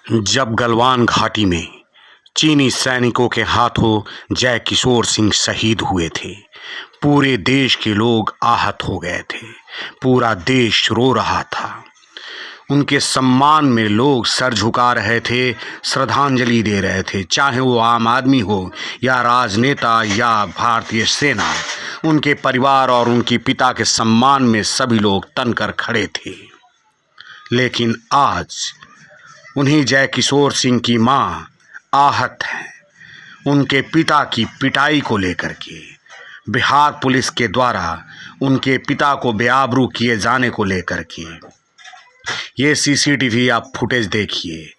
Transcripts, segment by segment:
जब गलवान घाटी में चीनी सैनिकों के हाथों जय किशोर सिंह शहीद हुए थे, पूरे देश के लोग आहत हो गए थे। पूरा देश रो रहा था। उनके सम्मान में लोग सर झुका रहे थे, श्रद्धांजलि दे रहे थे, चाहे वो आम आदमी हो या राजनेता या भारतीय सेना। उनके परिवार और उनके पिता के सम्मान में सभी लोग तनकर खड़े थे। लेकिन आज उन्हीं जय किशोर सिंह की मां आहत हैं, उनके पिता की पिटाई को लेकर के। बिहार पुलिस के द्वारा उनके पिता को बेआबरू किए जाने को लेकर के ये सीसीटीवी आप फुटेज देखिए,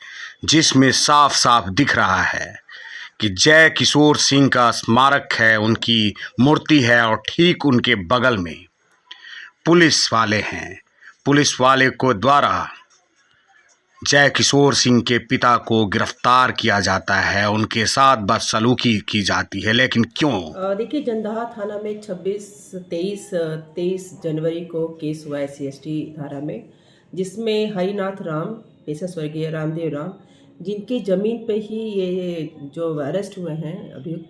जिसमें साफ साफ दिख रहा है कि जय किशोर सिंह का स्मारक है, उनकी मूर्ति है और ठीक उनके बगल में पुलिस वाले हैं। पुलिस वाले को द्वारा जय किशोर सिंह के पिता को गिरफ्तार किया जाता है, उनके साथ बदसलूकी की जाती है। लेकिन क्यों? देखिए, जंदाहा थाना में 23 जनवरी को केस हुआ है CST धारा में, जिसमें हरिनाथ राम, पेशा स्वर्गीय रामदेव राम, जिनकी ज़मीन पे ही ये जो अरेस्ट हुए हैं अभियुक्त,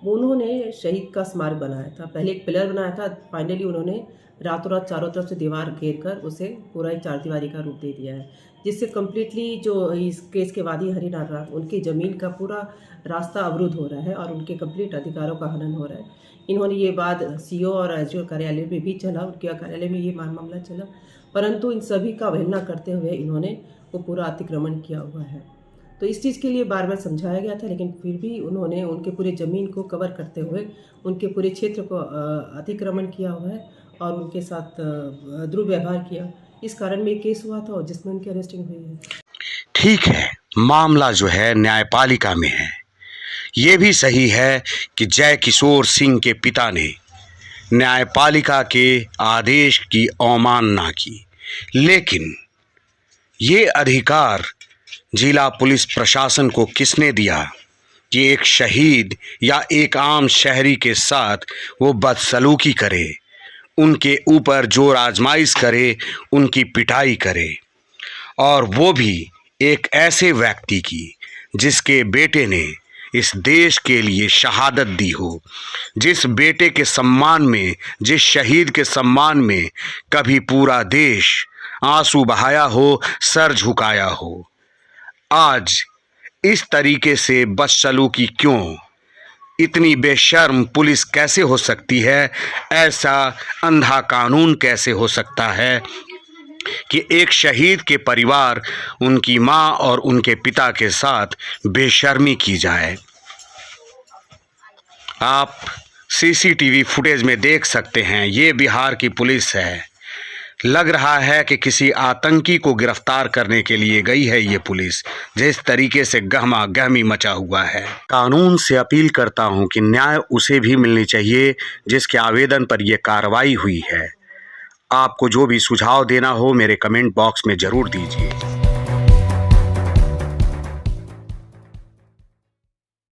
उन्होंने शहीद का स्मारक बनाया था। पहले एक पिलर बनाया था, फाइनली उन्होंने रातों रात चारों तरफ से दीवार घेर कर उसे पूरा एक चारदीवारी का रूप दे दिया है, जिससे कम्प्लीटली जो इस केस के वादी हरिनाथ राम, उनकी ज़मीन का पूरा रास्ता अवरुद्ध हो रहा है और उनके कंप्लीट अधिकारों का हनन हो रहा है। इन्होंने ये बात CO और SDO कार्यालय में भी चला, उनके कार्यालय में ये मामला चला, परंतु इन सभी का अवहेलना करते हुए इन्होंने वो पूरा अतिक्रमण किया हुआ है। तो इस चीज़ के लिए बार बार समझाया गया था, लेकिन फिर भी उन्होंने उनके पूरे ज़मीन को कवर करते हुए उनके पूरे क्षेत्र को अतिक्रमण किया हुआ है और उनके साथ दुर्व्यवहार किया। इस कारण में केस हुआ था और जिसमें उनकी अरेस्टिंग हुई है। ठीक है, मामला जो है न्यायपालिका में है। ये भी सही है कि जय किशोर सिंह के पिता ने न्यायपालिका के आदेश की अवमानना की, लेकिन ये अधिकार जिला पुलिस प्रशासन को किसने दिया कि एक शहीद या एक आम शहरी के साथ वो बदसलूकी करे, उनके ऊपर जोर आजमाइश करे, उनकी पिटाई करे, और वो भी एक ऐसे व्यक्ति की जिसके बेटे ने इस देश के लिए शहादत दी हो, जिस बेटे के सम्मान में, जिस शहीद के सम्मान में कभी पूरा देश आंसू बहाया हो, सर झुकाया हो। आज इस तरीके से बदसलूकी क्यों? इतनी बेशर्म पुलिस कैसे हो सकती है? ऐसा अंधा कानून कैसे हो सकता है कि एक शहीद के परिवार, उनकी मां और उनके पिता के साथ बेशर्मी की जाए? आप CCTV फुटेज में देख सकते हैं, ये बिहार की पुलिस है। लग रहा है कि किसी आतंकी को गिरफ्तार करने के लिए गई है ये पुलिस। जिस तरीके से गहमा गहमी मचा हुआ है, कानून से अपील करता हूं कि न्याय उसे भी मिलनी चाहिए जिसके आवेदन पर यह कार्रवाई हुई है। आपको जो भी सुझाव देना हो मेरे कमेंट बॉक्स में ज़रूर दीजिए।